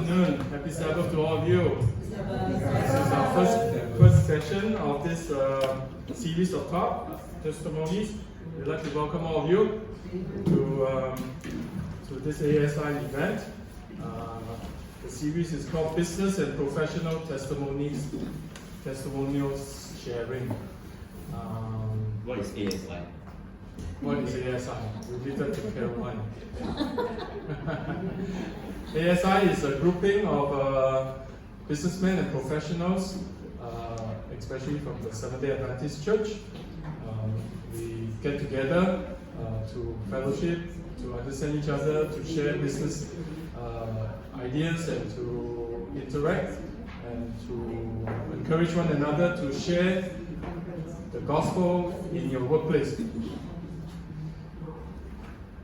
afternoon. Happy Sabbath to all of you. This is our first session of this series of talk testimonies. We'd like to welcome all of you to this ASI event. The series is called Business and Professional Testimonials Sharing. What is ASI? What is ASI? We leave that to Caroline. ASI is a grouping of businessmen and professionals, especially from the Seventh-day Adventist Church. We get together to fellowship, to understand each other, to share business ideas, and to interact, and to encourage one another to share the gospel in your workplace.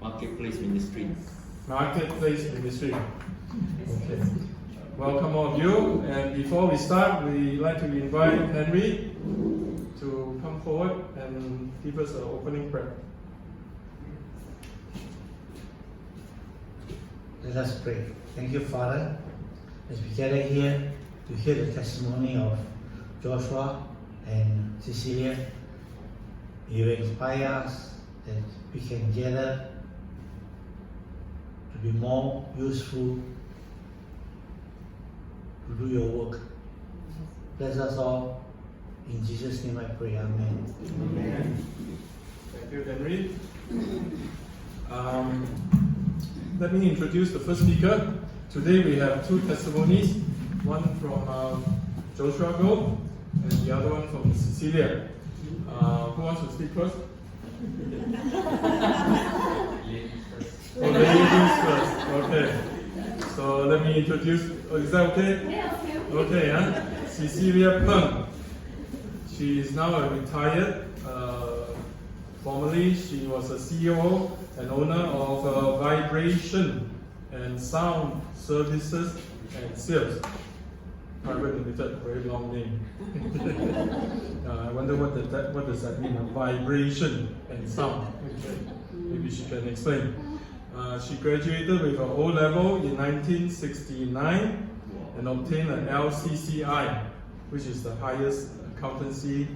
Marketplace ministry. Marketplace ministry. Okay. Welcome all of you. And before we start, we'd like to invite Henry to come forward and give us an opening prayer. Let us pray. Thank you, Father, as we gather here to hear the testimony of Joshua and Cecilia. You inspire us that we can gather to be more useful to do your work. Bless us all. In Jesus' name I pray. Amen. Amen. Thank you, Henry. Let me introduce the first speaker. Today we have two testimonies, one from Joshua Go and the other one from Cecilia. Who wants to speak first? Ladies first. Okay. So let me introduce. Is that okay? Yeah, okay. Okay. Cecilia Peng. She is now a retired. Formerly, she was a CEO and owner of Vibration and Sound Services and Sales Private Limited. Very long name. I wonder what does that mean? Vibration and sound. Okay. Maybe she can explain. She graduated with her O-level in 1969 and obtained an LCCI, which is the highest accountancy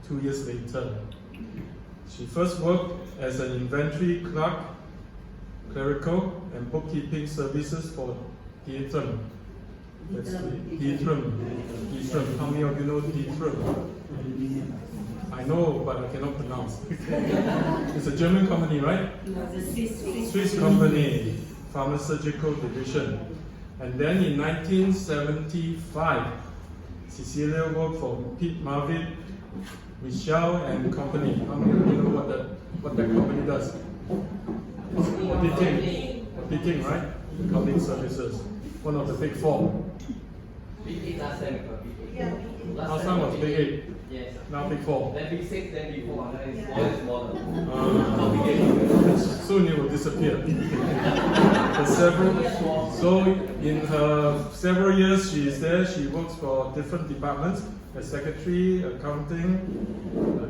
2 years later. She first worked as an inventory clerk, clerical and bookkeeping services for Dietram. That's Dietram. How many of you know Dietram? I know, but I cannot pronounce. It's a German company, right? No, the Swiss company, pharmaceutical division. And then in 1975, Cecilia worked for Pete Marvin, Michelle and Company. How many of you know what that company does? Auditing, right? Accounting services. One of the big four. Big 8 last time. Last time was big 8. Yes. Now big 4. Then big 6, then big 4, then it's smaller. Now big 8. Soon it will disappear. So in her several years she is there, she works for different departments, as secretary, accounting,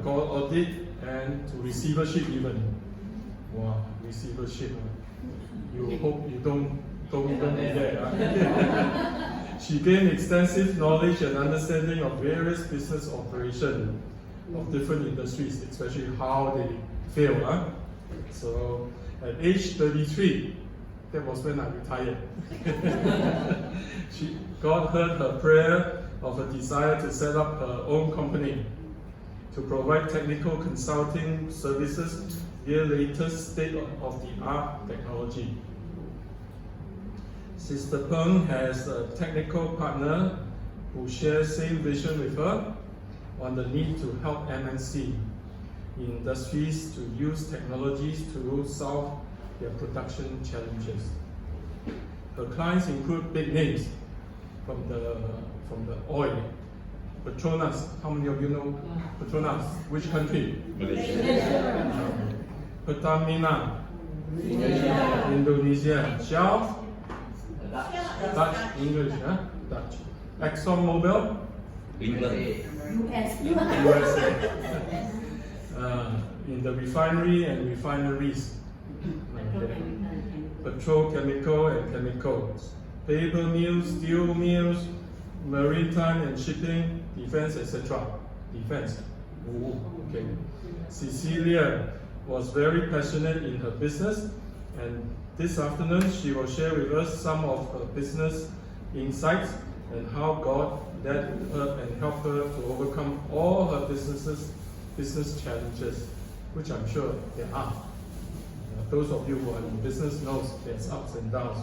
audit, and to receivership even. Wow, receivership. You hope you don't be there. She gained extensive knowledge and understanding of various business operations of different industries, especially how they fail. So at age 33, that was when I retired. God heard her prayer of a desire to set up her own company to provide technical consulting services via latest state-of-the-art technology. Sister Peng has a technical partner who shares same vision with her on the need to help MNC industries to use technologies to solve their production challenges. Her clients include big names from the oil. Petronas, how many of you know Petronas? Which country? Malaysia. Pertamina, Indonesia. Shell, Dutch, English, Dutch. ExxonMobil, England. USA. In the refinery and refineries. Petrochemical and chemicals. paper mills, steel mills, maritime and shipping, defense, etc. Defense. Ooh, okay. Cecilia was very passionate in her business, and this afternoon she will share with us some of her business insights and how God led her and helped her to overcome all her business challenges, which I'm sure there are. Those of you who are in business knows there's ups and downs.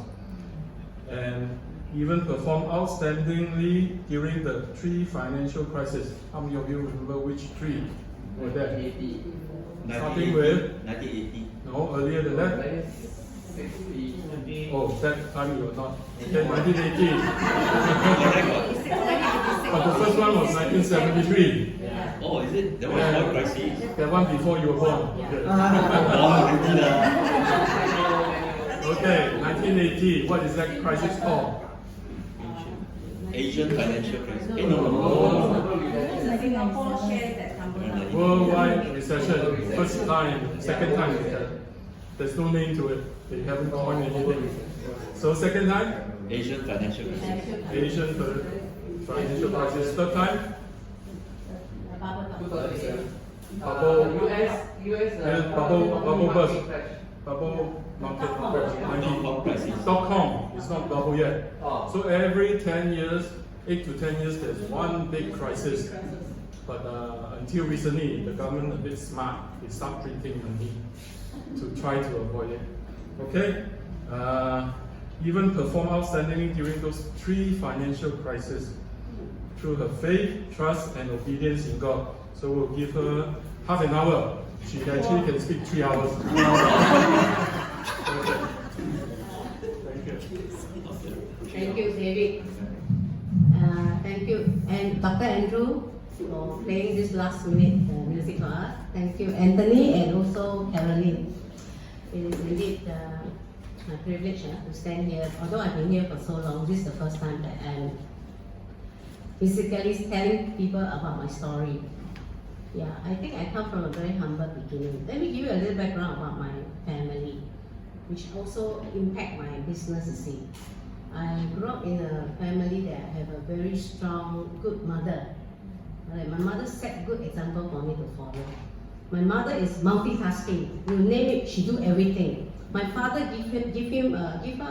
And even performed outstandingly during the 3 financial crises. How many of you remember which 3 were there? Starting with? 1980. No, earlier than that? Oh, that time you were not. Okay, 1980. But the first one was 1973. Oh, is it? That was one crisis. The one before you were born. Okay. Okay, 1980. What is that crisis called? Asian financial crisis. No. Singapore shares that number. Worldwide recession. First time, second time. There's no name to it. They haven't coined anything. So second time? Asian financial crisis. Asian financial crisis. Third time? Bubble burst. Bubble market crash. .com. It's not bubble yet. So every 10 years, 8 to 10 years, there's one big crisis. But until recently, the government a bit smart. They start printing money to try to avoid it. Okay? Even perform outstandingly during those 3 financial crises through her faith, trust, and obedience in God. So we'll give her half an hour. She actually can speak 3 hours. Okay. Thank you. Thank you, David. Thank you. And Dr. Andrew for playing this last minute music for us. Thank you, Anthony, and also Caroline. It is indeed my privilege to stand here. Although I've been here for so long, this is the first time that I'm physically telling people about my story. Yeah, I think I come from a very humble beginning. Let me give you a little background about my family, which also impact my business, you see. I grew up in a family that have a very strong, good mother. Right? My mother set good example for me to follow. My mother is multitasking. You name it, she do everything. My father give her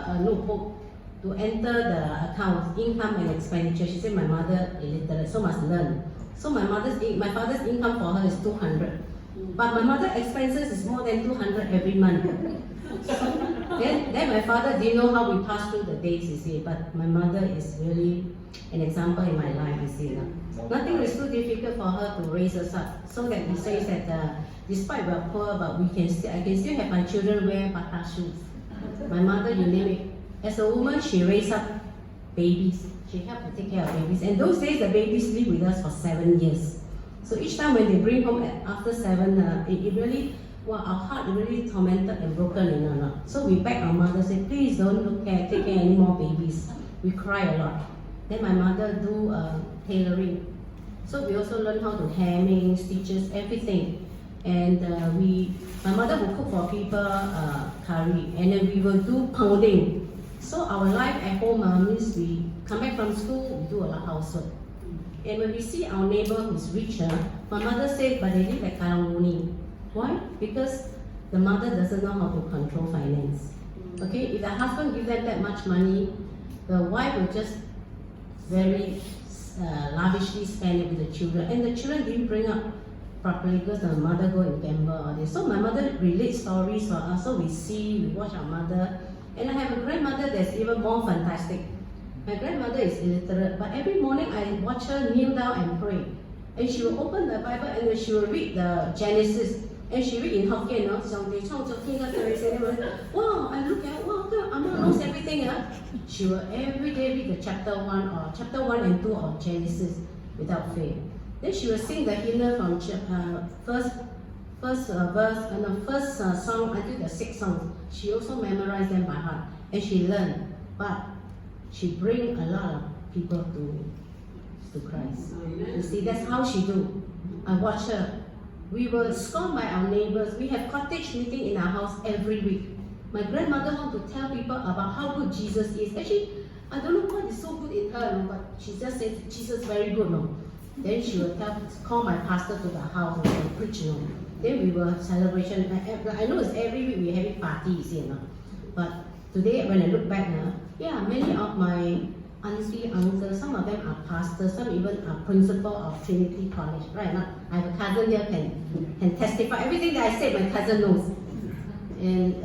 a notebook to enter the account, income and expenditure. She said my mother illiterate, so must learn. So my father's income for her is 200. But my mother's expenses is more than 200 every month. Then my father didn't know how we pass through the days, you see. But my mother is really an example in my life, you see. Nothing is too difficult for her to raise us up. So that he says that despite we are poor, but I can still have my children wear bata shoes. My mother, you name it. As a woman, she raised up babies. She helped to take care of babies. And those days, the babies lived with us for 7 years. So each time when they bring home after 7, it really, our heart really tormented and broken, you know. So we begged our mother, say, please don't take care any more babies. We cry a lot. Then my mother do tailoring. So we also learned how to hemming, stitches, everything. And my mother will cook for people curry, and then we will do pounding. So our life at home means we come back from school, we do a lot of housework. And when we see our neighbor who's richer, my mother said, but they live at Kalamuni. Why? Because the mother doesn't know how to control finance. Okay, if the husband gives them that much money, the wife will just very lavishly spend it with the children. And the children didn't bring up properly because the mother go and gamble all this. So my mother relates stories for us, so we watch our mother. And I have a grandmother that's even more fantastic. My grandmother is illiterate, but every morning I watch her kneel down and pray. And she will open the Bible and she will read the Genesis. And she read in Hokkien, wow, I look at, wow, Amma knows everything. She will every day read the chapter 1 and 2 of Genesis without fail. Then she will sing the hymn from first song until the 6th song. She also memorized them by heart, and she learned. But she bring a lot of people to Christ. You see, that's how she do. I watch her. We were scorned by our neighbors. We have cottage meeting in our house every week. My grandmother want to tell people about how good Jesus is. Actually, I don't know what is so good in her, no, but she just said Jesus very good, no. Then she will call my pastor to the house and preach, no. Then we will have celebration. I know it's every week we have parties, you know. But today when I look back now, yeah, many of my auntie, uncles, some of them are pastors, some even are principal of Trinity College, right? Now, I have a cousin here can testify. Everything that I said, my cousin knows. And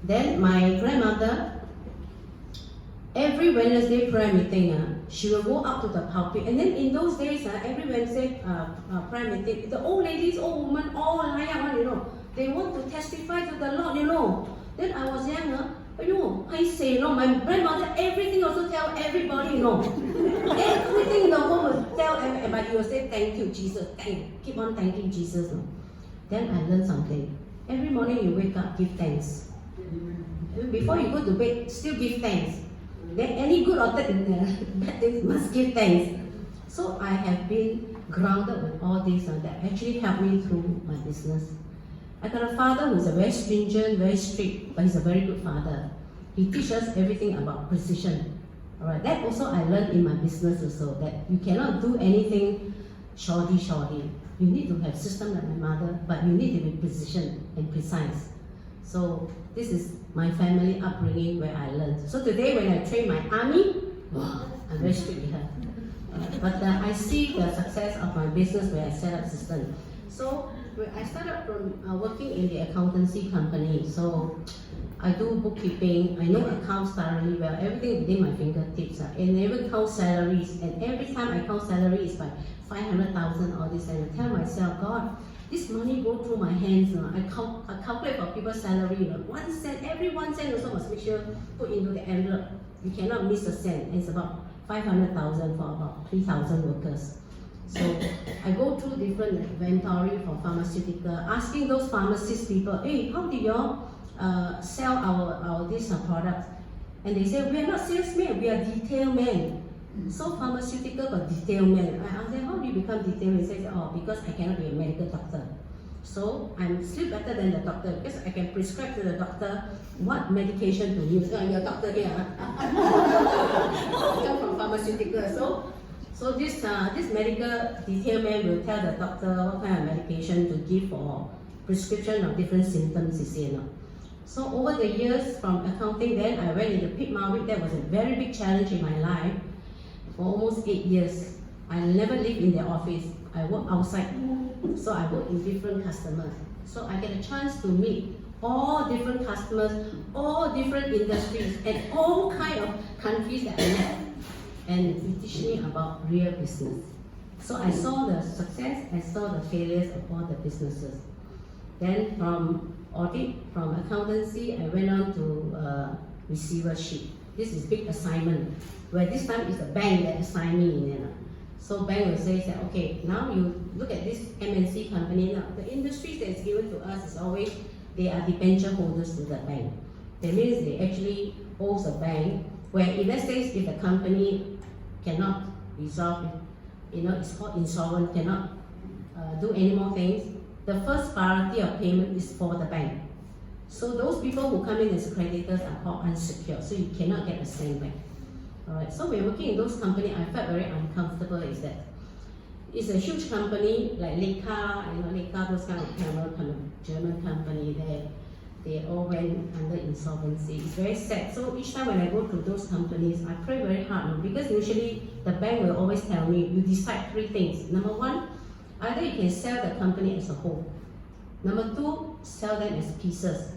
then my grandmother, every Wednesday prayer meeting, she will go up to the pulpit. And then in those days, every Wednesday prayer meeting, the old ladies, old women, all line up, you know, they want to testify to the Lord, you know. Then I was younger, I say, you know, my grandmother, everything also tell everybody, you know. Everything in the home will tell everybody, but you will say, thank you, Jesus, keep on thanking Jesus. No? Then I learned something. Every morning you wake up, give thanks. Before you go to bed, still give thanks. Then any good or bad things must give thanks. So I have been grounded with all this that actually helped me through my business. I got a father who's a very stringent, very strict, but he's a very good father. He teaches us everything about precision. Alright, that also I learned in my business also, that you cannot do anything shoddy. You need to have system like my mother, but you need to be precision and precise. So this is my family upbringing where I learned. So today when I train my army, I'm very strict with her. But I see the success of my business where I set up system. So I started from working in the accountancy company. So I do bookkeeping, I know accounts thoroughly well, everything within my fingertips. And I even count salaries. And every time I count salary is by 500,000 or this, and I tell myself, God, this money go through my hands. I calculate for people's salary. 1 cent, every 1 cent also must make sure put into the envelope. You cannot miss a cent. It's about 500,000 for about 3,000 workers. So I go through different inventory for pharmaceutical, asking those pharmacist people, hey, how do you all sell our these products? And they say, we are not salesmen, we are detail men. So pharmaceutical got detail man. I asked them, how do you become detail man? He says, oh, because I cannot be a medical doctor. So I'm still better than the doctor because I can prescribe to the doctor what medication to use. I'm a doctor here. Come from pharmaceutical. So this medical detail man will tell the doctor what kind of medication to give for prescription of different symptoms, you know. So over the years from accounting, then I went into Pit Marwick. That was a very big challenge in my life. For almost 8 years, I never lived in the office. I work outside. So I work in different customers. So I get a chance to meet all different customers, all different industries, and all kind of countries that I met. And it teach me about real business. So I saw the success, I saw the failures of all the businesses. Then from audit, from accountancy, I went on to receivership. This is big assignment, where this time it's the bank that assigned me in. You know. So bank will say that, okay, now you look at this MNC company. Now the industries that is given to us is always they are debenture holders to the bank. That means they actually owe the bank. Where if let's say if the company cannot resolve, it's called insolvent, cannot do any more things, the first priority of payment is for the bank. So those people who come in as creditors are called unsecured, so you cannot get a cent back. Alright, so when working in those companies, I felt very uncomfortable is that it's a huge company like Leica, Leica, those kind of German company, they all went under insolvency. It's very sad. So each time when I go to those companies, I pray very hard because usually the bank will always tell me, you decide 3 things. Number 1, either you can sell the company as a whole. Number 2, sell them as pieces.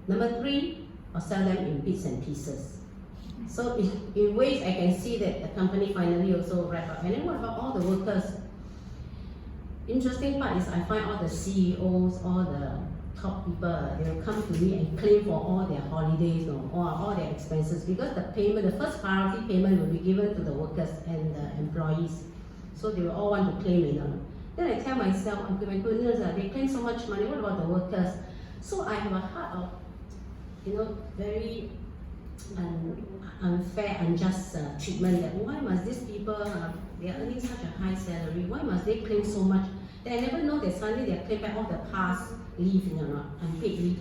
Number 3, or sell them in bits and pieces. So in ways I can see that the company finally also wrap up. And then what about all the workers? Interesting part is I find all the CEOs, all the top people, they will come to me and claim for all their holidays or all their expenses because the payment, the first priority payment will be given to the workers and the employees. So they will all want to claim it. Then I tell myself, oh my goodness, they claim so much money, what about the workers? So I have a heart of, very unfair, unjust treatment that why must these people, they are earning such a high salary, why must they claim so much? That I never know that suddenly they claim back all the past leave, unpaid leave,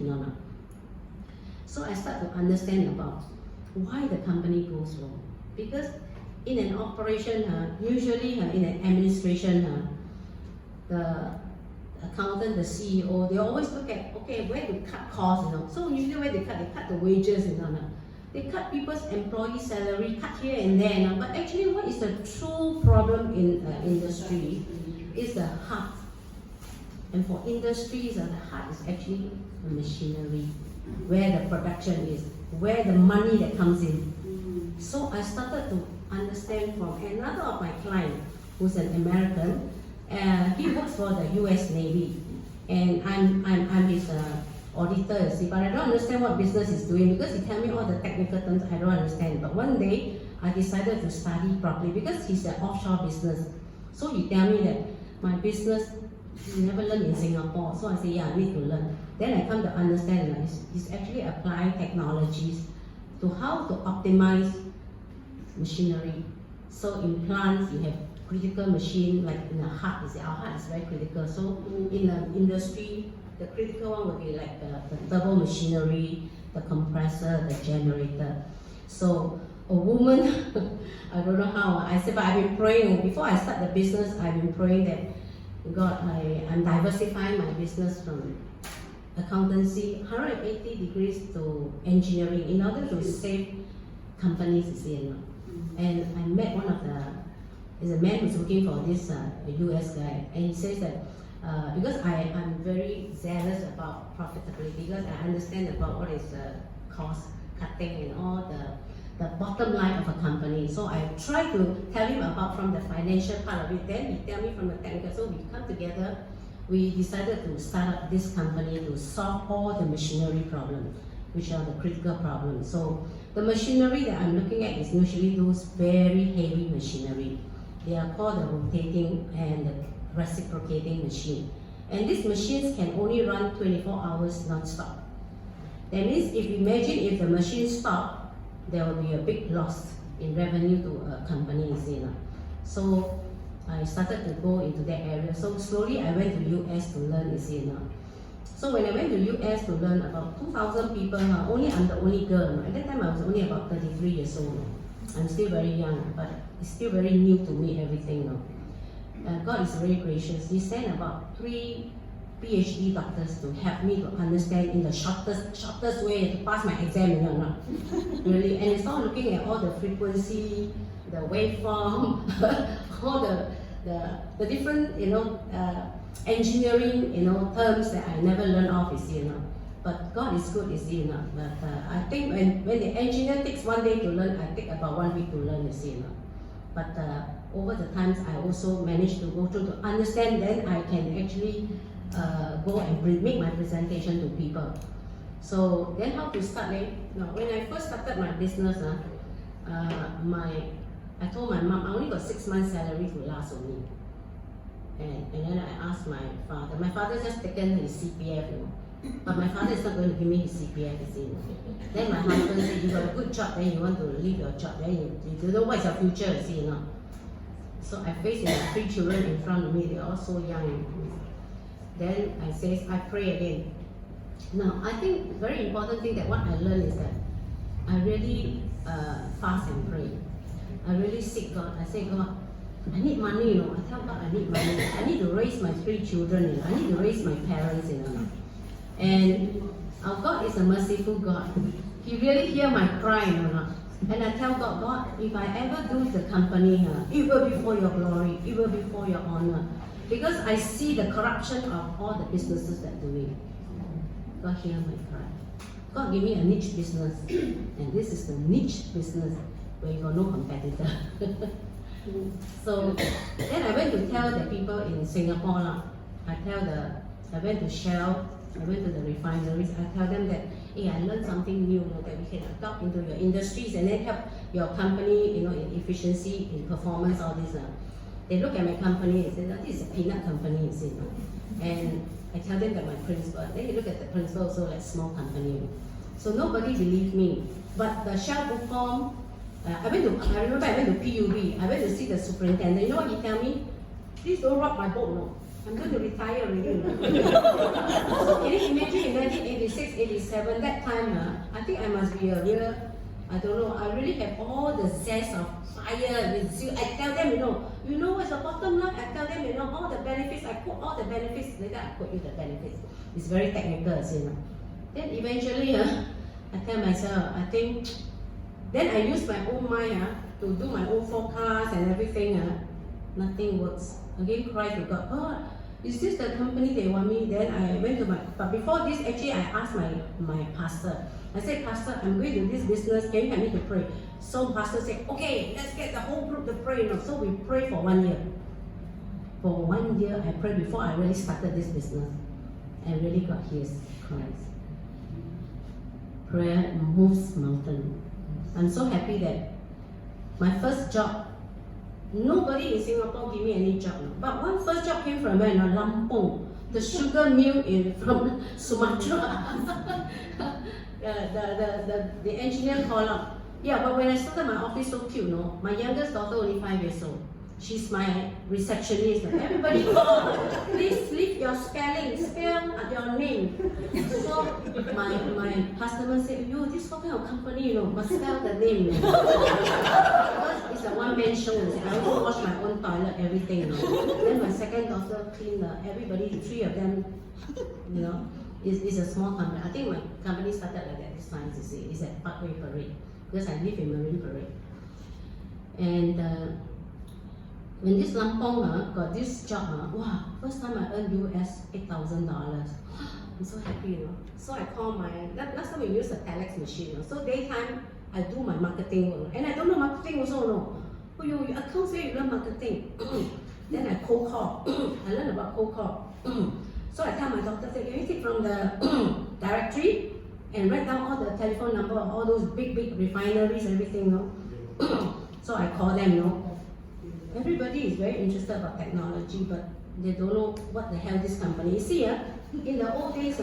So I start to understand about why the company goes wrong. Because in an operation, usually in an administration, the accountant, the CEO, they always look at, okay, where to cut costs, So usually where they cut the wages, They cut people's employee salary, cut here and there, But actually what is the true problem in industry is the heart. And for industries, the heart is actually the machinery, where the production is, where the money that comes in. So I started to understand from another of my clients, who's an American. He works for the US Navy, and I'm his auditor, but I don't understand what business he's doing because he tells me all the technical terms I don't understand. But one day I decided to study properly because he's an offshore business. So he tell me that my business you never learn in Singapore. So I say, yeah, I need to learn. Then I come to understand that he's actually applying technologies to how to optimize machinery. So in plants, you have critical machine, like in the heart, our heart is very critical. So in the industry, the critical one would be like the turbo machinery, the compressor, the generator. So a woman, I don't know how, I said, but I've been praying, before I start the business, I've been praying that, God, I'm diversifying my business from accountancy, 180 degrees to engineering in order to save companies, And I met one of is a man who's working for this US guy, and he says that because I'm very zealous about profitability, because I understand about what is cost cutting and all the bottom line of a company. So I try to tell him about from the financial part of it, then he tell me from the technical. So we come together, we decided to start up this company to solve all the machinery problems, which are the critical problems. So the machinery that I'm looking at is usually those very heavy machinery. They are called the rotating and the reciprocating machine. And these machines can only run 24 hours non-stop. That means if imagine if the machine stopped, there will be a big loss in revenue to a company, So I started to go into that area. So slowly I went to US to learn, So when I went to US to learn, about 2,000 people, only I'm the only girl. At that time I was only about 33 years old. I'm still very young, but it's still very new to me, everything. God is very gracious. He sent about 3 PhD doctors to help me to understand in the shortest way to pass my exam, Really, and it's all looking at all the frequency, the waveform, all the different, engineering, terms that I never learned of, But God is good, But I think when the engineer takes 1 day to learn, I take about 1 week to learn, But over the times, I also managed to go through to understand. Then I can actually go and make my presentation to people. So then how to start? When I first started my business, I told my mom I only got 6 months salary to last only. And then I asked my father. My father just taken his CPF, But my father is not going to give me his CPF, Then my husband said, you got a good job, then you want to leave your job, then you don't know what's your future, So I faced 3 children in front of me, they're all so young. Then I pray again. Now, I think very important thing that what I learned is that I really fast and pray. I really seek God. I say, God, I need money, I tell God I need money. I need to raise my 3 children, I need to raise my parents, And our God is a merciful God. He really hear my cry, And I tell God, God, if I ever do the company, it will be for your glory, it will be for your honor. Because I see the corruption of all the businesses that do it. God hear my cry. God give me a niche business, and this is the niche business where you got no competitor. So then I went to tell the people in Singapore, I went to Shell, I went to the refineries, I tell them that, hey, I learned something new, that we can adopt into your industries and then help your company, in efficiency, in performance, all this. They look at my company and say, this is a peanut company, And I tell them that my principal, then they look at the principal also like small company. So nobody believed me. But the Shell book form, I remember I went to PUB, I went to see the superintendent. You know what he tell me? Please don't rock my boat, I'm going to retire already. So can you imagine in 1986, 87, that time, I think I must be a real I don't know, I really have all the zest of fire with zeal. I tell them, you know what's the bottom line? I tell them, all the benefits, I put all the benefits, later I quote you the benefits. It's very technical, Then eventually, I tell myself, I think, then I use my own mind to do my own forecast and everything. Nothing works. Again, cry to God, God, is this the company they want me? Then I went to but before this, actually, I asked my pastor. I said, Pastor, I'm going to this business, can you help me to pray? So pastor said, okay, let's get the whole group to pray. So we prayed for 1 year. For 1 year, I prayed before I really started this business. And really got His Christ. Prayer moves mountain. I'm so happy that my first job, nobody in Singapore give me any job. But one first job came from where? Lampung, the sugar mill from Sumatra. The engineer called up. Yeah, but when I started my office, so cute, my youngest daughter only 5 years old. She's my receptionist. Everybody call, please leave your spell your name. So my customer said, yo, this what kind of company, must spell the name. Because it's a one-man show. I also wash my own toilet, everything. Then my second daughter cleaned everybody, 3 of them, it's a small company. I think my company started like that this time, you see. It's at Parkway Parade. Because I live in Marine Parade. And when this Lampong got this job, wow, first time I earned US $8,000. I'm so happy, So I call last time we used a telex machine, so daytime I do my marketing work. And I don't know marketing also, Oh, you accounts where you learn marketing. Then I cold call. I learned about cold call. So I tell my doctor, can you take from the directory and write down all the telephone number of all those big refineries, everything, So I call them, Everybody is very interested about technology, but they don't know what the hell this company is. See, in the old days,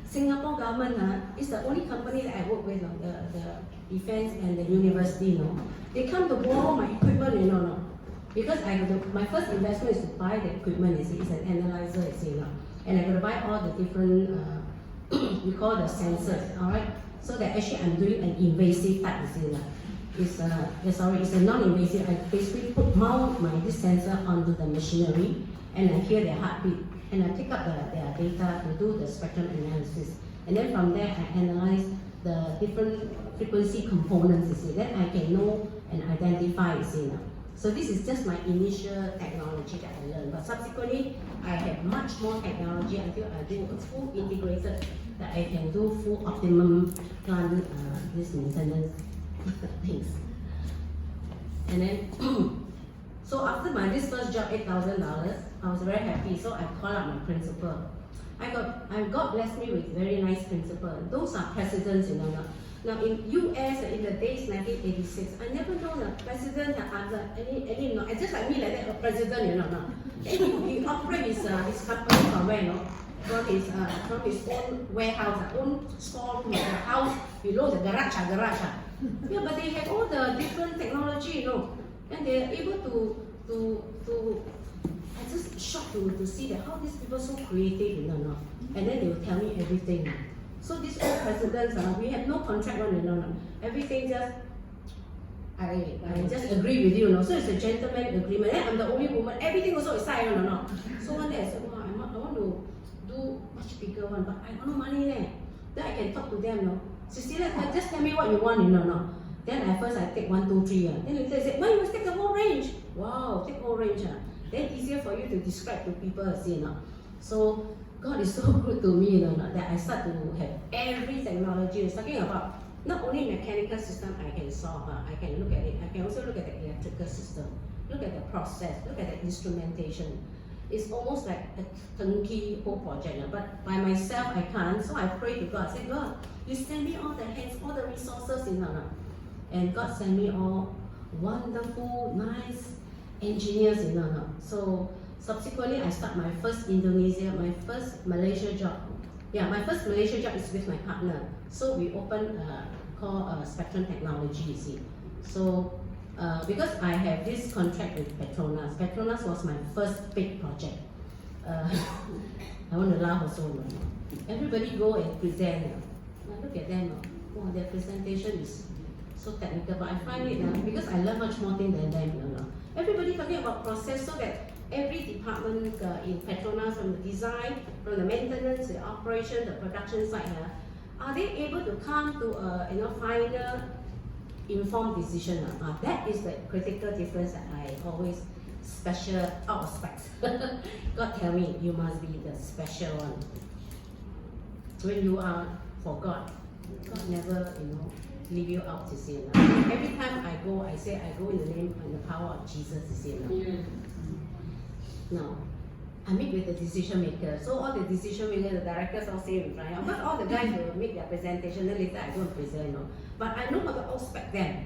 Singapore government is the only company that I work with, the defense and the university. They come to borrow my equipment, because my first investment is to buy the equipment. It's an analyzer, and I got to buy all the different, we call the sensors, all right. So that actually I'm doing an invasive type, It's a non-invasive. I basically mount this sensor onto the machinery, and I hear their heartbeat, and I pick up their data to do the spectrum analysis, and then from there I analyze the different frequency components. Then I can know and identify. So this is just my initial technology that I learned, but subsequently I have much more technology until I do a full integrated that I can do full optimum plant this maintenance. Things. And then, so after this first job, $8,000, I was very happy. So I called up my principal. God blessed me with very nice principal. Those are presidents, Now in US, in the days 1986, I never known a president under any just like me like that, a president, He operates his company from where, from his own warehouse, own storeroom, the house below the garage. Yeah, but they have all the different technology, and they are able to I just shocked to see that how these people are so creative, and then they will tell me everything. So these old presidents, we have no contract on, everything just, I just agree with you, So it's a gentleman agreement. Then I'm the only woman, everything also is signed, So one day I said, wow, I want to do much bigger one, but I got no money there. Then I can talk to them, Cecilia, just tell me what you want, Then at first I take 1, 2, 3. Then later they say, why you must take the whole range? Wow, take whole range. Then easier for you to describe to people, So God is so good to me, that I start to have every technology. It's talking about not only mechanical system I can solve, I can look at it. I can also look at the electrical system, look at the process, look at the instrumentation. It's almost like a turnkey whole project, but by myself I can't. So I pray to God. I say, God, you send me all the hands, all the resources, and God sent me all wonderful, nice engineers, So subsequently, I start my first Indonesia, my first Malaysia job. Yeah, my first Malaysia job is with my partner. So we opened called Spectrum Technology, you see. So because I have this contract with Petronas. Petronas was my first big project. I want to laugh also. Everybody go and present. Look at them. Wow, their presentation is so technical, but I find it because I learn much more things than them. Everybody talking about process, so that every department in Petronas, from the design, from the maintenance, the operation, the production side, are they able to come to a final informed decision? That is the critical difference that I always special out of specs. God tell me you must be the special one. When you are for God, God never leave you out, you see. Every time I go, I say I go in the name and the power of Jesus, you see. Now, I meet with the decision maker. So all the decision makers, the directors all say in front. Of course, all the guys will make their presentation. Then later I go and present. But I know how to outspec them.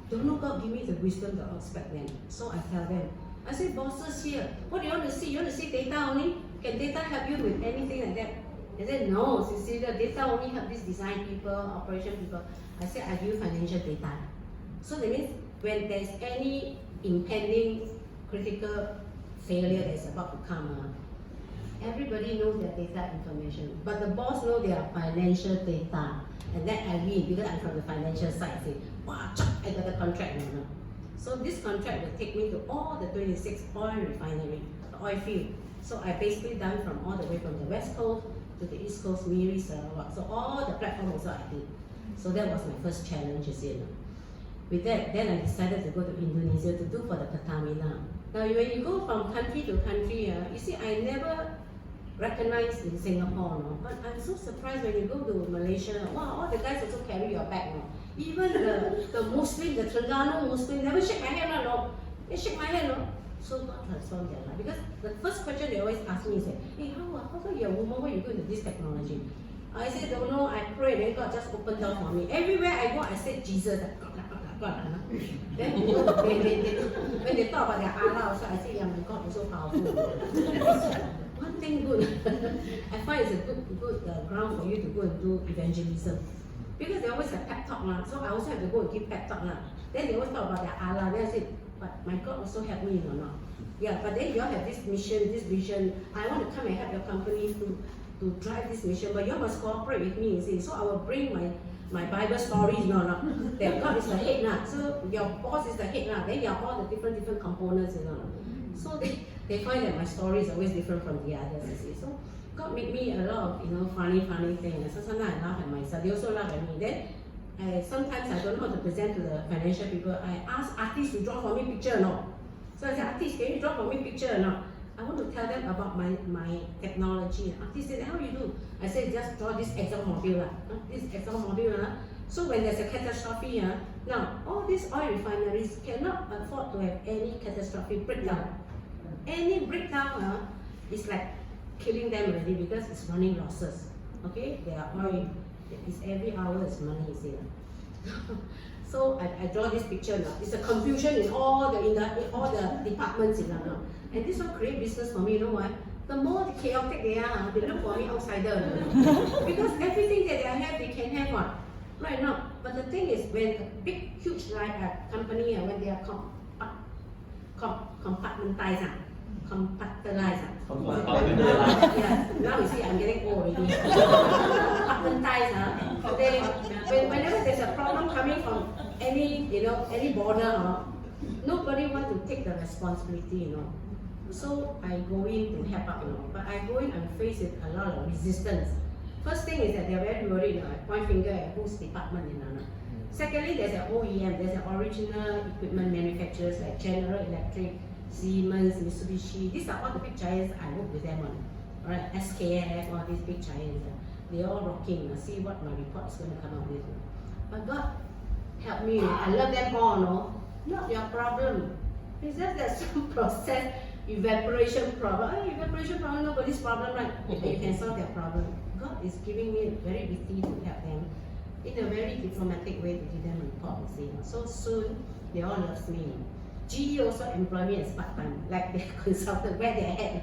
Don't know God give me the wisdom to outspec them. So I tell them. I say, bosses here, what do you want to see? You want to see data only? Can data help you with anything like that? They said, no, Cecilia, data only help these design people, operation people. I said, I give financial data. So that means when there's any impending critical failure that's about to come, everybody knows their data information. But the boss knows their financial data. And that I mean, because I'm from the financial side, I say, wow, I got the contract now. So this contract will take me to all the 26 oil refinery, the oil field. So I basically done from all the way from the west coast to the east coast, Miri, Sarawak. So all the platform also I did. So that was my first challenge, you see. With that, then I decided to go to Indonesia to do for the Pertamina. Now when you go from country to country, you see I never recognized in Singapore, but I'm so surprised when you go to Malaysia, wow, all the guys also carry your bag. Even the Muslim, the Terengganu Muslim, never shake my hand, they shake my hand. So God transformed their life. Because the first question they always ask me is, hey, how come you're a woman, why you go into this technology? I said, don't know, I pray, then God just opened door for me. Everywhere I go, I said Jesus. God. Then when they talk about their Allah also, I say, yeah, my God is so powerful. One thing good, I find it's a good ground for you to go and do evangelism. Because they always have pep talk, so I also have to go and give pep talk. Then they always talk about their Allah. Then I said, but my God also help me or not. Yeah, but then you all have this mission, this vision. I want to come and help your company to drive this mission, but you all must cooperate with me, you see. So I will bring my Bible stories, that God is the head, so your boss is the head, then you have all the different components, So they find that my story is always different from the others, you see. So God made me a lot of funny things. So sometimes I laugh at myself, they also laugh at me. Then sometimes I don't know how to present to the financial people. I ask artists to draw for me picture, So I said, artists, can you draw for me picture, I want to tell them about my technology. Artists said, how you do? I said, just draw this Excel module. So when there's a catastrophe, now all these oil refineries cannot afford to have any catastrophic breakdown. Any breakdown is like killing them already because it's running losses. Okay, their oil is every hour is money, you see. So I draw this picture now. It's a confusion in all the departments, and this will create business for me. You know why? The more chaotic they are, they look for me outsider. Because everything that they have, they can have one. Right now. But the thing is, when a big, huge company, when they are compartmentalized. Yeah. Now you see, I'm getting old already. Whenever there's a problem coming from any border, nobody want to take the responsibility, So I go in to help out, but I go in and face with a lot of resistance. First thing is that they're very worried, point finger at whose department, Secondly, there's an OEM, there's an original equipment manufacturers like General Electric, Siemens, Mitsubishi. These are all the big giants I work with them on. Alright, SKF, all these big giants. They're all rocking. See what my report is going to come out with. But God help me. I love them all, Not your problem. It's just that some process evaporation problem. Evaporation problem, nobody's problem, right? You can solve their problem. God is giving me very witty to help them in a very diplomatic way to give them a report. So soon they all love me. GE also employ me as part-time, like their consultant, where they had.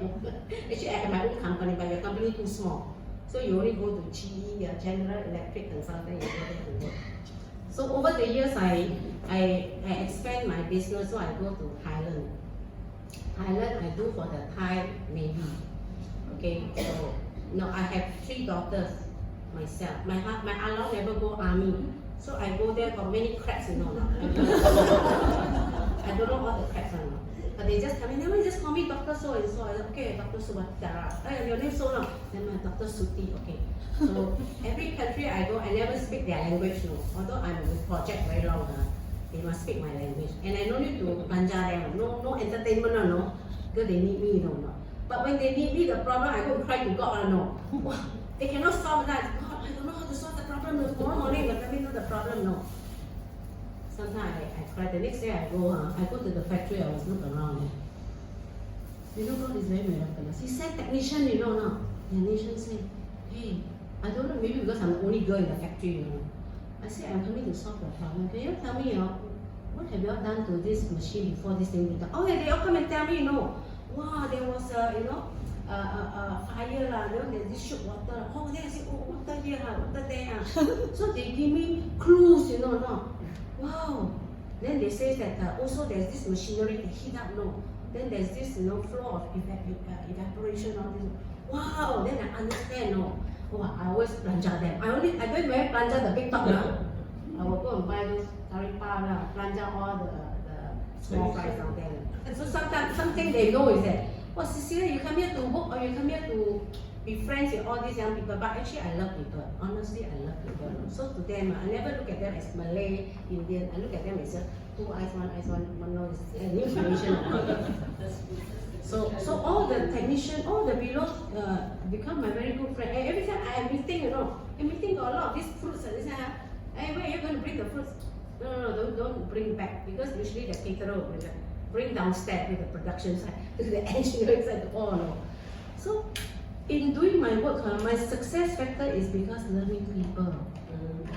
Actually, I have my own company, but your company too small. So you only go to GE, General Electric consultant, you go there to work. So over the years, I expand my business, so I go to Thailand. Thailand, I do for the Thai Navy. Okay, so I have 3 daughters myself. My Allah never go army. So I go there, got many cracks, I don't know all the cracks, but they just come in, they just call me Dr. So and so. I said, okay, Dr. Subatara. Your name so long. Then my Dr. Suti, okay. So every country I go, I never speak their language, no. Although I'm with project very long, they must speak my language. And I don't need to planja them, no entertainment, no. Because they need me, no. But when they need me, the problem, I go and cry to God, no. Wow, they cannot solve that. God, I don't know how to solve the problem. Tomorrow morning, but let me know the problem, no. Sometimes I cry. The next day I go to the factory, I was look around. You know, God is very miraculous. He sent technician, you know, now. The technician said, hey, I don't know, maybe because I'm the only girl in the factory, you know. I said, I'm coming to solve the problem. Can you tell me, what have you all done to this machine before this thing was done? Oh, yeah, they all come and tell me, you know. Wow, there was fire, there's this shoot water. Oh, then I said, oh, water here, water there. So they give me clues, you know, no. Wow. Then they say that also there's this machinery that heat up, no. Then there's this, flow of evaporation, all this. Wow, then I understand, no. Oh, I always planja them. I don't wear planja the big top now. I will go and buy those taripara, planja all the small fries out there. And so something they know is that, oh, Cecilia, you come here to work or you come here to be friends with all these young people. But actually, I love people. Honestly, I love people. So to them, I never look at them as Malay, Indian. I look at them as two eyes, one nose, new generation. So all the technicians, all the below become my very good friend. And every time I am meeting, I'm meeting got a lot of these fruits. And they say, hey, where are you going to bring the fruits? No, don't bring back, because usually the caterer will bring downstairs to the production side, to the engineering side. Oh no. So in doing my work, my success factor is because learning people.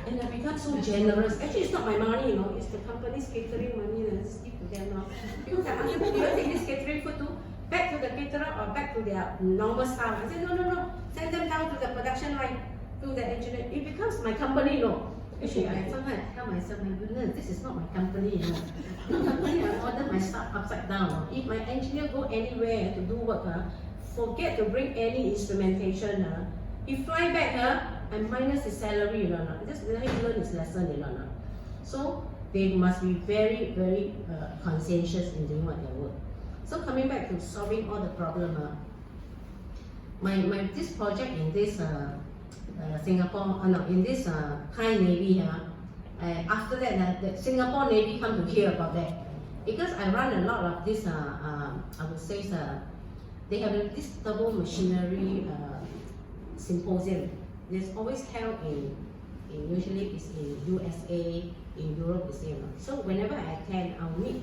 And I become so generous. Actually, it's not my money, it's the company's catering money that I just give to them now. Because I ask them, do you take this catering food to back to the caterer or back to their normal staff? I said, no, send them down to the production line, to the engineer. It becomes my company, Actually, I sometimes tell myself, my goodness, this is not my company, My company, I order my staff upside down. If my engineer go anywhere to do work, forget to bring any instrumentation, he fly back, and minus his salary, just let him learn his lesson, So they must be very, very conscientious in doing what they work. So coming back to solving all the problem, this project in this Singapore, in this Thai Navy, after that, the Singapore Navy come to hear about that, because I run a lot of this. I would say they have this turbo machinery symposium. It's always held in usually it's in USA, in Europe, the same. So whenever I attend, I'll meet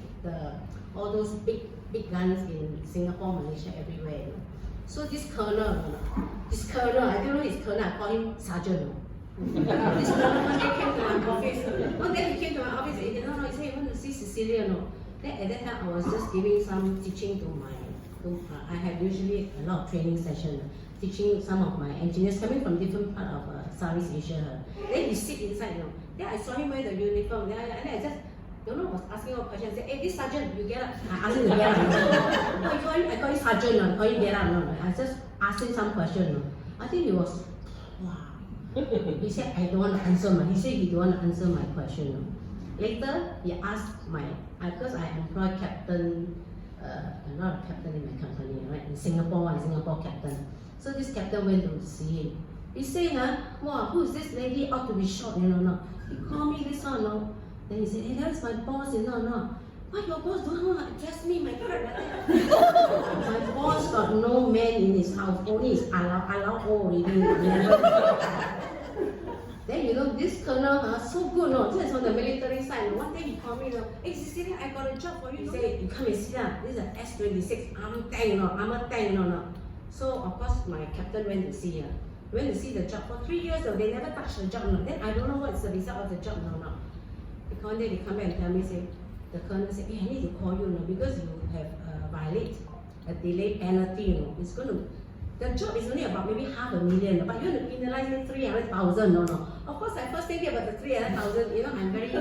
all those big guns in Singapore, Malaysia, everywhere. So this colonel, I don't know his colonel, I call him sergeant. This colonel one day came to my office. One day he came to my office and he said, no, he said, you want to see Cecilia, Then at that time I was just giving some teaching I have usually a lot of training sessions, teaching some of my engineers coming from different part of Southeast Asia. Then he sit inside, Then I saw him wear the uniform, then I just was asking a question. I said, hey, this sergeant, you get up. I asked him to get up. I call him sergeant, I call him get up. I just asked him some question. I think he was, wow. He said, I don't want to answer he said he don't want to answer my question. Later, he asked because I employ captain, a lot of captain in my company, right? In Singapore captain. So this captain went to see him. He said, wow, who is this lady? Ought to be shot, He called me this one, Then he said, hey, that's my boss, Why your boss don't know how to address me, my God? My boss got no man in his house, only his allow already. Then this colonel, so good, This is on the military side. One day he called me, hey Cecilia, I got a job for you. He said, you come and sit down. This is an S-26 armored tank, So of course my captain went to see the job. For 3 years though, they never touched the job. Then I don't know what's the result of the job Because one day they come back and tell me, the colonel said, hey, I need to call you because you have violated a delay penalty. It's going to. The job is only about maybe $500,000, but you want to penalize me 300,000. Of course, I first think about the 300,000. I'm very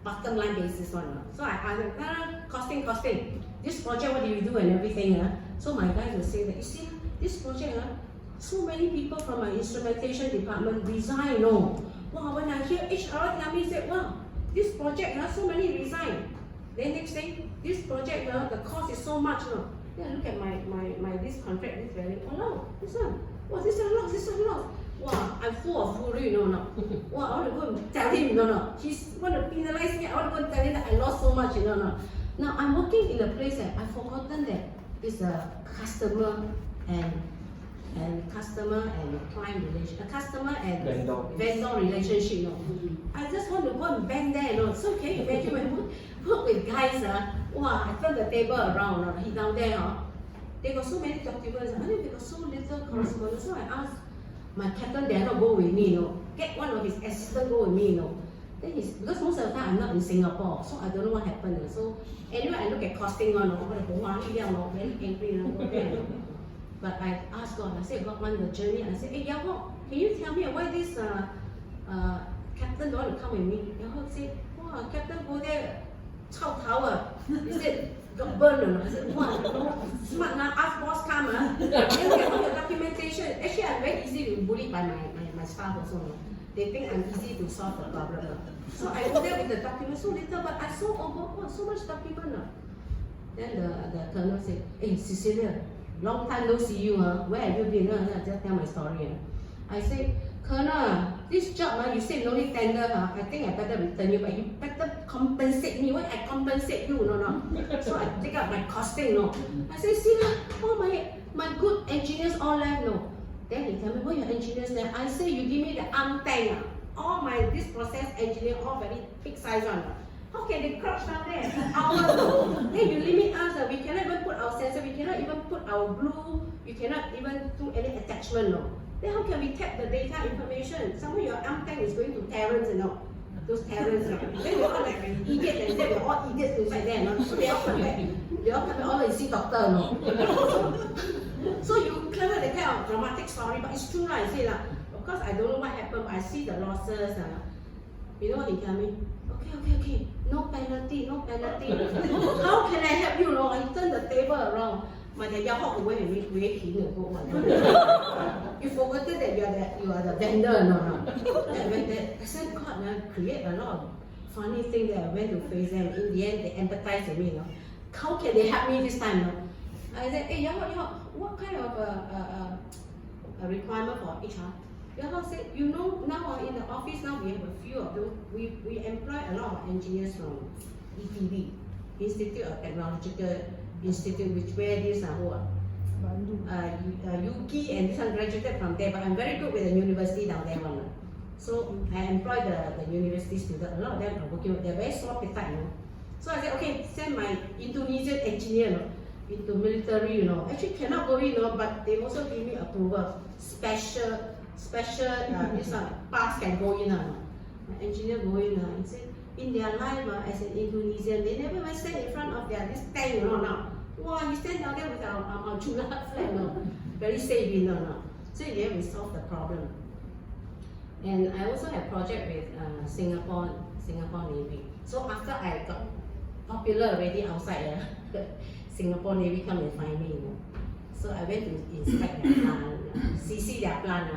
bottom line basis one. So I asked them, costing. This project, what do you do and everything? So my guys will say that, you see, this project, so many people from my instrumentation department resign. Wow, when I hear HR tell me, say, wow, this project, so many resign. Then next thing, this project, the cost is so much. Then I look at my this contract, this value. Oh no, this one. Wow, this one lost, this one lost. Wow, I'm full of fury, no. Wow, I want to go and tell him, no. He's want to penalize me. I want to go and tell him that I lost so much, no. Now I'm working in a place that I've forgotten that it's a customer and customer and client relation, a customer and vendor relationship, I just want to go and bang there, So can you imagine when I work with guys, wow, I turn the table around, he down there, they got so many documents, they got so little correspondence. So I asked my captain dare not go with me, get one of his assistants go with me, Then because most of the time I'm not in Singapore, so I don't know what happened. So anyway, I look at costing very angry, go there. But I asked God, I said, God, on the journey, I said, hey, Yahoo, can you tell me why this captain don't want to come with me? Yahoo said, wow, captain go there, Chao Tower. He said, got burned. I said, wow, smart now, ask boss come. Then get all the documentation. Actually, I'm very easy to be bullied by my staff also. They think I'm easy to solve the problem. So I go there with the document, so little, but I saw over, so much document. Then the colonel said, hey, Cecilia, long time no see you, where have you been? I just tell my story. I say, Colonel, this job, you say no need tender, I think I better return you, but you better compensate me. Why I compensate you? No. So I take out my costing, I say, see, all my good engineers all left, Then he tell me, why your engineers there? I say, you give me the arm tank. All this process engineer, all very big size one. How can they crouch down there for hours? Then you limit us, we cannot even put our sensor, we cannot even put our glue, we cannot even do any attachment. Then how can we tap the data information? Some of your arm tank is going to Terrans, those Terrans. Then we're all like idiots, and then we're all idiots inside there. So they all come back. They all come back, all see doctor. So you clever the kind of dramatic story, but it's true, I say. Of course, I don't know what happened, but I see the losses. You know what he tell me? Okay, no penalty. How can I help you? I turn the table around. My dad walk away and you forgotten that you are the vendor, I said, God, create a lot of funny things that I went to face them. In the end, they empathize with me. How can they help me this time? I said, hey, what kind of a requirement for HR? Yahoo said, now in the office now we have a few of those. We employ a lot of engineers from ETB, Institute of Technological Institute, which where this Yuki and this one graduated from there. But I'm very good with the university down there one. So I employ the university students. A lot of them are working with. They're very small petite, So I said, okay, send my Indonesian engineer, into military, Actually cannot go in, but they also give me approval. Special this pass can go in. My engineer go in and said, in their life as an Indonesian, they never even stand in front of this tank, now. Wow, he stand down there with our Jula flag, very safe, So in the end, we solve the problem. And I also have project with Singapore Navy. So after I got popular already outside, Singapore Navy come and find me. So I went to inspect their plant, see their plant.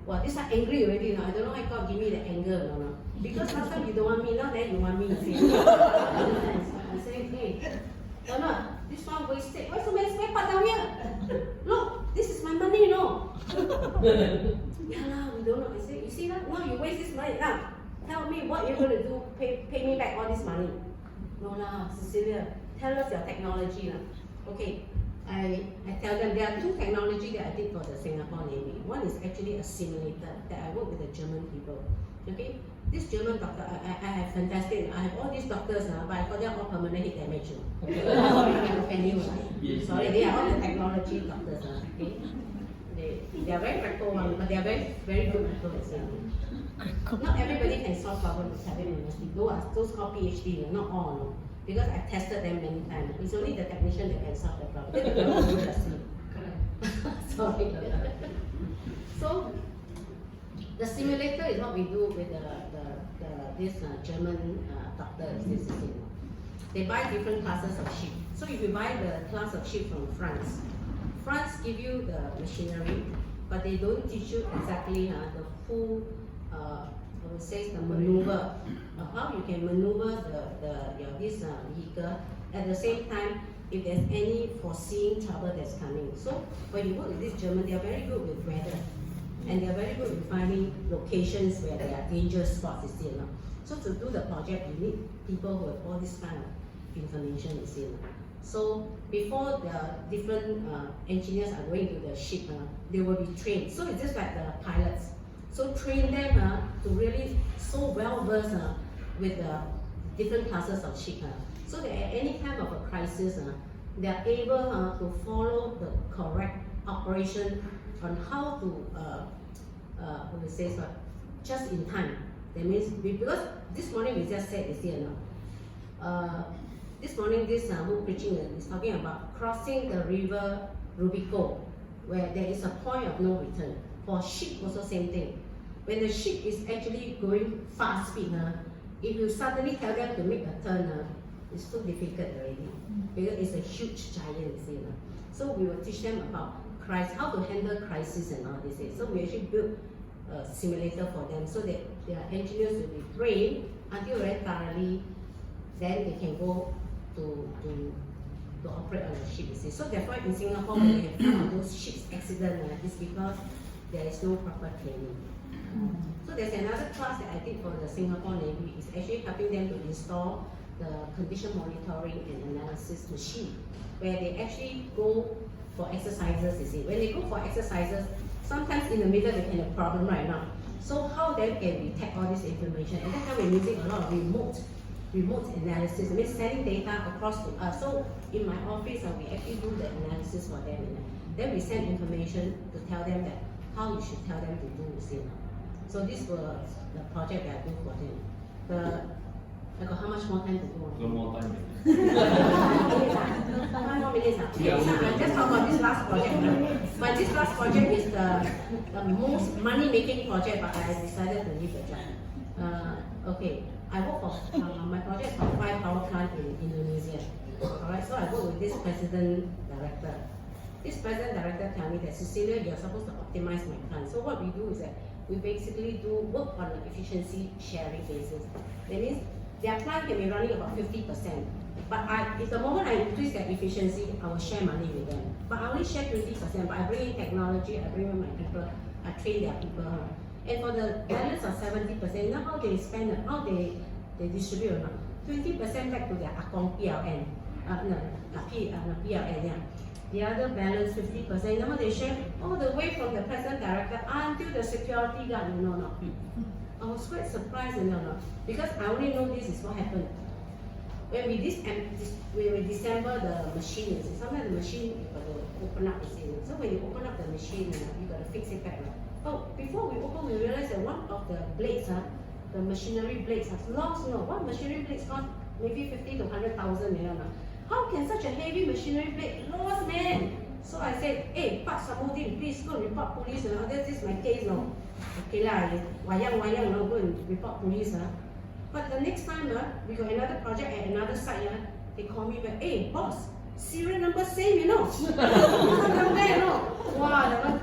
Well, this are angry already. I don't know why God give me the anger. Because last time you don't want me, now then you want me. I say, hey, this one wasted. Why so many spare parts down here? Look, this is my money, Yeah, we don't know. I say, you see that? Now you waste this money. Now, tell me what you're going to do. Pay me back all this money. No, Cecilia, tell us your technology. Okay. I tell them there are two technologies that I did for the Singapore Navy. One is actually a simulator that I work with the German people. Okay, this German doctor, I have fantastic. I have all these doctors, but I call them all permanent head damage. Sorry, they are all the technology doctors. Okay, they are very practical, but they are very very good people as well. Not everybody can solve problems with Taiwan University. Those called PhD, not all. Because I've tested them many times. It's only the technician that can solve the problem. They don't do the same. Sorry. So the simulator is what we do with this German doctors. They buy different classes of ship. So if you buy the class of ship from France give you the machinery, but they don't teach you exactly the full I would say the maneuver, how you can maneuver this vehicle. At the same time, if there's any foreseen trouble that's coming. So when you work with this German, they are very good with weather. And they are very good with finding locations where there are dangerous spots, you see. So to do the project, you need people who have all this kind of information, you see. So before the different engineers are going to the ship, they will be trained. So it's just like the pilots. So train them to really so well versed with the different classes of ship. So that at any time of a crisis, they are able to follow the correct operation on how to, just in time. That means, because this morning we just said this here now. This morning, this who preaching is talking about crossing the river Rubico, where there is a point of no return. For ship, also same thing. When the ship is actually going fast speed, if you suddenly tell them to make a turn, it's too difficult already, because it's a huge giant, you see. So we will teach them about how to handle crisis and all this. So we actually built a simulator for them, so that their engineers will be trained until very thoroughly, then they can go to operate on the ship, you see. So therefore in Singapore, when we have some of those ships accident, it's because there is no proper training. So there's another class that I did for the Singapore Navy, is actually helping them to install the condition monitoring and analysis machine, where they actually go for exercises, you see. When they go for exercises, sometimes in the middle they can have a problem right now. So how then can we detect all this information? At that time we're using a lot of remote analysis, I mean sending data across to us. So in my office, we actually do the analysis for them. Then we send information to tell them that how you should tell them to do, you see. So this was the project that I do for them. I got how much more time to go? No more time. 5 more minutes. I just talk about this last project. But this last project is the most money-making project, but I decided to leave the job. Okay, I work for my project for 5 power plant in Indonesia. Alright, so I work with this president director. This president director tell me that, Cecilia, you're supposed to optimize my plant. So what we do is that we basically do work on an efficiency sharing basis. That means their plant can be running about 50%. But if the moment I increase their efficiency, I will share money with them. But I only share 20%, but I bring in technology, I bring in my people, I train their people. And for the balance of 70%, you know how they spend, how they distribute or not? 20% back to their Akong PLN. PLN, yeah. The other balance 50%, you know how they share? All the way from the president director until the security guard, you know or not? I was quite surprised, you know, because I only know this is what happened. When we disassemble the machine, sometimes the machine you got to open up, you see. So when you open up the machine, you got to fix it back. Oh, before we open, we realized that one of the blades, the machinery blades, has lost. One machinery blade cost maybe 50 to 100,000, you know. How can such a heavy machinery blade lost, man? So I said, hey, Pak Samudin, please go report police. This is my case, no. Okay lah, wayang, no, go and report police. But the next time, we got another project at another site. They call me back, hey, boss, serial number same, you know. Wow,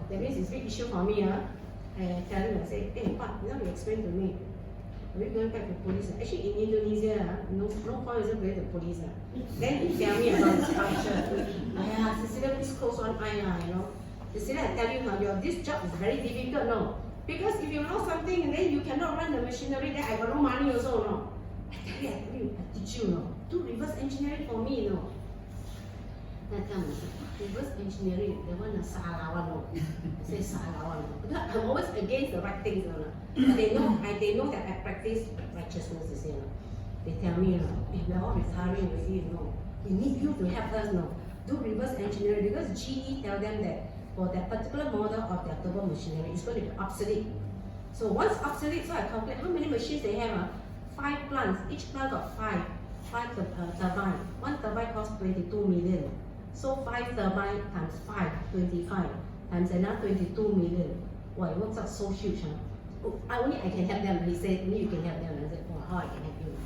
that means it's a big issue for me. I tell him, I say, hey, Pak, you explain to me. Are we going back to police? Actually, in Indonesia, no point is going to police. Then he tell me about the structure. Cecilia, please close one eye, you know. Cecilia, I tell you, this job is very difficult, no. Because if you know something and then you cannot run the machinery, then I got no money also, no. I tell you, I teach you, no. Do reverse engineering for me, no. Then I tell myself, reverse engineering, the one is Salawan, no. I say Salawan, no. Because I'm always against the right things, no. But they know that I practice righteousness, you see, no. They tell me, if we're all retiring with you, no. We need you to help us, no. Do reverse engineering, because GE tell them that for that particular model of their turbo machinery, it's going to be obsolete. So once obsolete, so I calculate how many machines they have. 5 plants, each plant got 5 turbine. One turbine costs 22 million. So 5 turbine times 5, 25, times another 22 million. Wow, it works out so huge. I can help them. He said, only you can help them. I said, oh, how I can help you?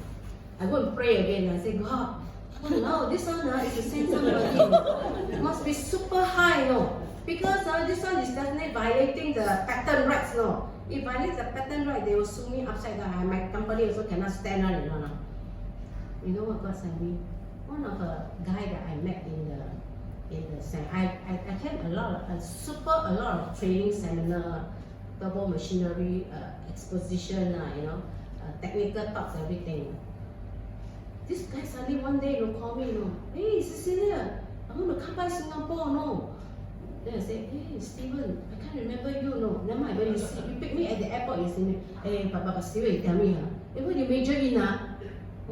I go and pray again. I say, God, no, this one is to send somebody. It must be super high, no. Because this one is definitely violating the patent rights, no. If violates the patent right, they will sue me upside down. My company also cannot stand on it, no. You know what God sent me? One of a guy that I met in the I attend a lot of training seminar, turbo machinery exposition, technical talks, everything. This guy suddenly one day call me, hey Cecilia, I want to come by Singapore, no. Then I said, hey Steven, I can't remember you, no. Never mind, when you pick me at the airport, you see me, hey, but Steven, you tell me, hey, what you major in,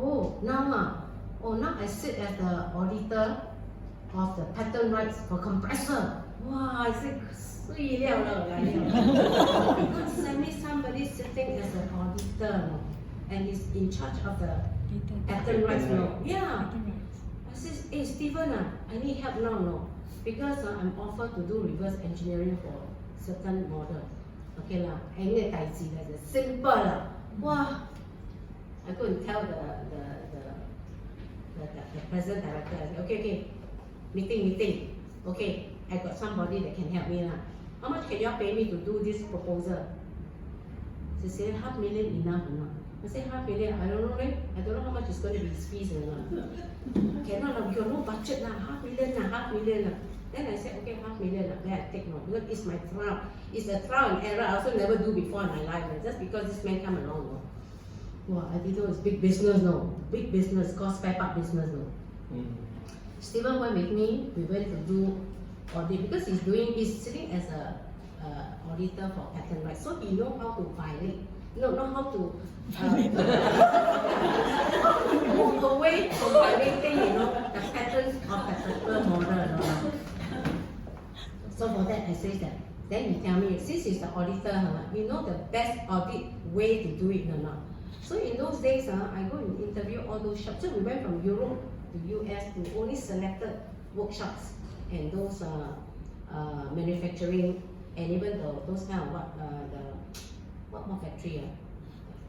Oh, now I sit as the auditor of the patent rights for compressor. Wow, I said, sweet, God send me somebody sitting as an auditor, and he's in charge of the patent rights, Yeah. I said, hey Steven, I need help now, no. Because I'm offered to do reverse engineering for certain model. Okay lah, any taiji, that's simple lah. Wow. I go and tell the president director, I said, okay, meeting. Okay, I got somebody that can help me lah. How much can you pay me to do this proposal? She said, $500,000 enough or not? I said, $500,000, I don't know, right? I don't know how much is going to be his fees or not. Cannot, we got no budget lah, $500,000. Then I said, okay, $500,000, then I take note, because it's my trial. It's a trial and error I also never do before in my life, just because this man come along. Wow, I didn't know it's big business, no. Big business, called spare part business, no. Steven went with me, we went to do audit, because he's sitting as a auditor for patent rights, so he know how to violate, know how to move away from violating, the patents of a particular model. So for that, I say that. Then he tell me, since he's the auditor, you know the best audit way to do it or not. So in those days, I go and interview all those shops. So we went from Europe to US to only selected workshops and those manufacturing and even those kind of what factory?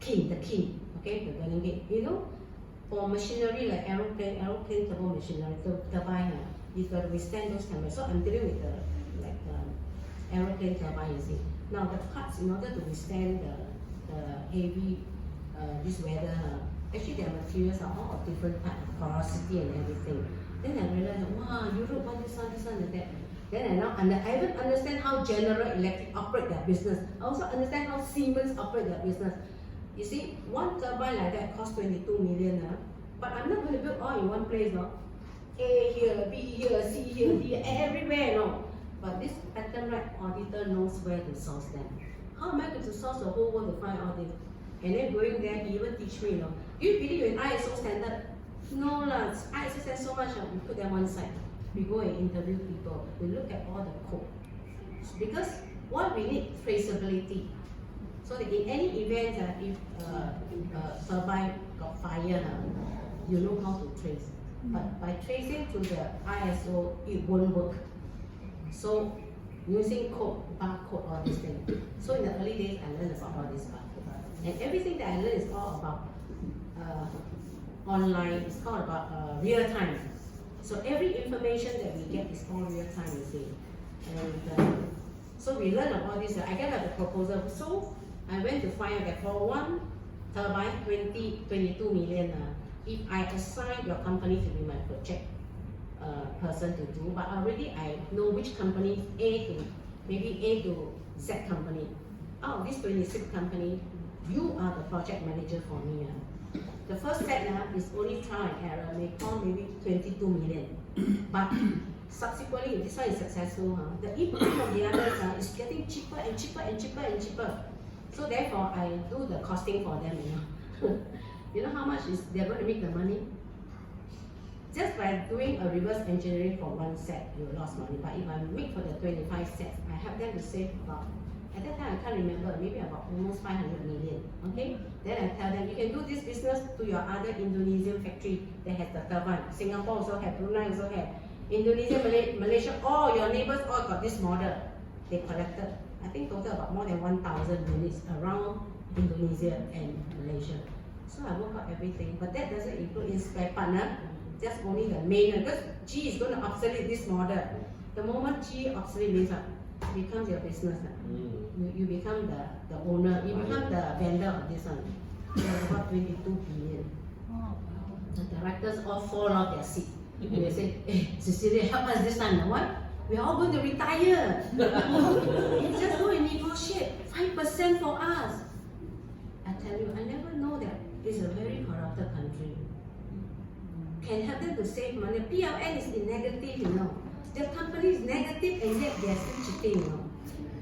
The kiln, okay, the burning gate. For machinery like aeroplane turbo machinery, turbine, you got to withstand those cameras. So I'm dealing with the aeroplane turbine, you see. Now the parts, in order to withstand the heavy this weather, actually their materials are all of different type of porosity and everything. Then I realized, wow, Europe want this one and that. Then I even understand how General Electric operate their business. I also understand how Siemens operate their business. You see, one turbine like that costs 22 million, but I'm not going to build all in one place, no. A here, B here, C here, D everywhere, no. But this patent right auditor knows where to source them. How am I going to source the whole world to find all this? And then going there, he even teach me, do you believe in ISO standard? No lah, ISO standard so much, we put them one side. We go and interview people, we look at all the code. Because what we need traceability. So that in any event, if a turbine got fire, you know how to trace. But by tracing to the ISO, it won't work. So using code, barcode, all these things. So in the early days, I learned about all this part. And everything that I learned is all about online, it's all about real time. So every information that we get is all real time, you see. And so we learn about this. I get the proposal. So I went to find out that for one turbine, 22 million, if I assign your company to be my project person to do, but already I know which company, maybe A to Z company. Out of this 26 company, you are the project manager for me. The first step is only trial and error, may cost maybe 22 million. But subsequently, if this one is successful, the input from the others is getting cheaper and cheaper and cheaper and cheaper. So therefore, I do the costing for them. You know how much they're going to make the money? Just by doing a reverse engineering for one set, you lost money. But if I make for the 25 sets, I help them to save about, at that time I can't remember, maybe about almost 500 million. Okay? Then I tell them, you can do this business to your other Indonesian factory that has the turbine. Singapore also have, Brunei also have. Indonesia, Malaysia, all your neighbors all got this model. They collected, I think total about more than 1,000 units around Indonesia and Malaysia. So I work out everything, but that doesn't include in spare part, just only the main, because G is going to obsolete this model. The moment G obsolete means becomes your business. You become the owner, you become the vendor of this one. It was about 22 billion. The directors all fall off their seat. They say, hey, Cecilia, help us this time. What? We are all going to retire. You just go and negotiate 5% for us. I tell you, I never know that it's a very corrupted country. Can help them to save money. PLN is in negative, you know. Their company is negative and yet they are still cheating, you know.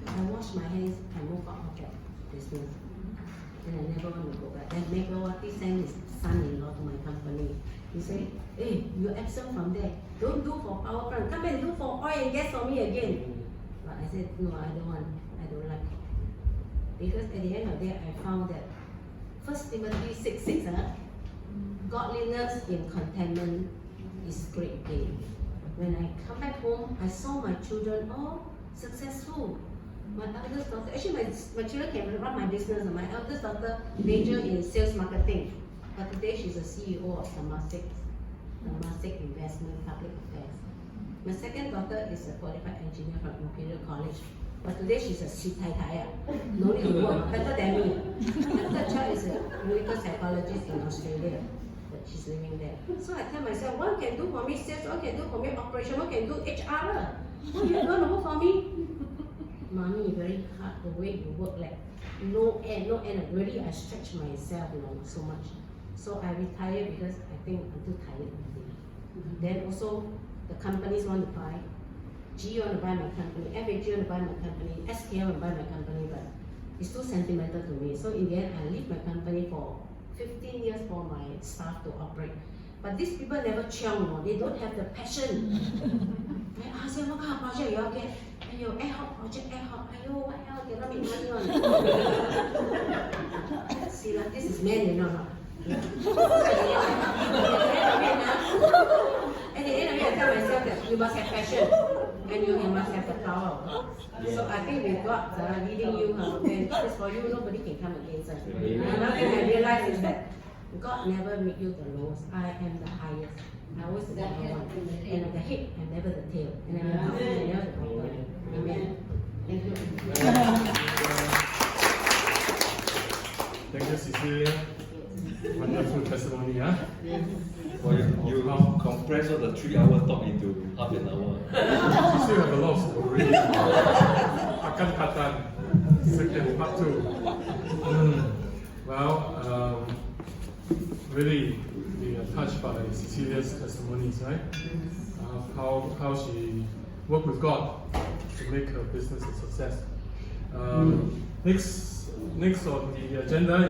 I wash my hands, I move out of that business. And I never want to go back. Then Megawati sent his son-in-law to my company. He said, hey, you're absent from there. Don't do for power plant. Come and do for oil and gas for me again. But I said, no, I don't want. I don't like it. Because at the end of the day, I found that 1 Timothy 6:6, godliness in contentment is great gain. When I come back home, I saw my children all successful. My eldest daughter, actually my children can run my business. My eldest daughter majored in sales marketing, but today she's a CEO of Temasek Investment Public Affairs. My second daughter is a qualified engineer from Imperial College, but today she's a C-Tai-Tai. No need to work, better than me. My third child is a clinical psychologist in Australia, but she's living there. So I tell myself, one can do for me sales, one can do for me operation, one can do HR. Oh, you don't work for me? Mommy, very hard the way you work, like no end. Really, I stretch myself, you know, so much. So I retired because I think I'm too tired already. Then also, the companies want to buy. G want to buy my company, FAG want to buy my company, SK want to buy my company, but it's too sentimental to me. So in the end, I leave my company for 15 years for my staff to operate. But these people never chiong, no? They don't have the passion. I ask them, what kind of project you all get? Ayo, ad hoc project, ad hoc. Ayo, what hell? Cannot make money on. See, like, this is men, you know, no? At the end of it, I tell myself that you must have passion and you must have the power. So I think with God leading you, and God is for you, nobody can come against us. Another thing I realize is that God never make you the lowest. I am the highest. I always the number one. And I'm the head, I'm never the tail. And I'm the top, I'm never the bottom. Amen. Thank you. Thank you, Cecilia. Wonderful testimony, huh? Well, you compress all the 3-hour talk into half an hour. You still have a lot of story. Akan Patan, second part 2. Well, really, we are touched by Cecilia's testimonies, right? How she worked with God to make her business a success. Next on the agenda